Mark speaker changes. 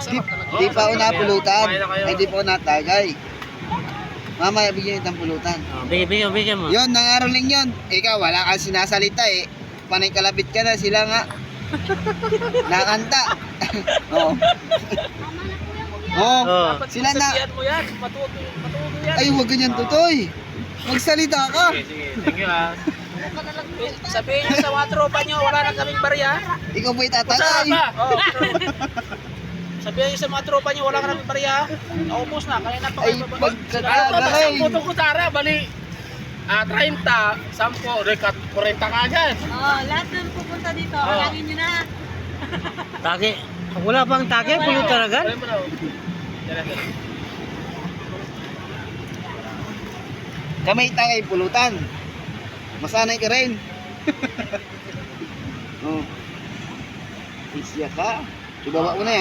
Speaker 1: Di pa ako napulutan. Ay, di pa ako natagay. Mamaya bigyan itang pulutan.
Speaker 2: Bigyan mo.
Speaker 1: Yun, nangaroling yun. Ikaw, wala kang sinasalita eh. Panay kalapit ka na, sila nga. Nakanta. Oo. Oo. Sila na.
Speaker 3: Mo yan. Matuto yan.
Speaker 1: Ay, huwag ganyan, Tutoy. Magsalita ka.
Speaker 2: Sige. Thank you ah.
Speaker 3: Sabihin nyo sa mga tropa nyo, wala na kaming barya.
Speaker 1: Ikaw ba'y tatagay?
Speaker 3: Oh. Sabihin nyo sa mga tropa nyo, wala ka kaming barya. Naubos na, kaya na pa
Speaker 1: Ay,
Speaker 3: kayo
Speaker 1: pagkatagay.
Speaker 4: Puto ko tara, bali 30, 10, rekat 40 ka agad.
Speaker 5: Oh, lahat ng pupunta dito, alangin nyo na.
Speaker 2: Take. Wala pang take, pulutan agad.
Speaker 4: Alam mo daw.
Speaker 1: Kamay tagay pulutan. Masanay ka rin. Oh. Isya ka. Ibaba mo na yan.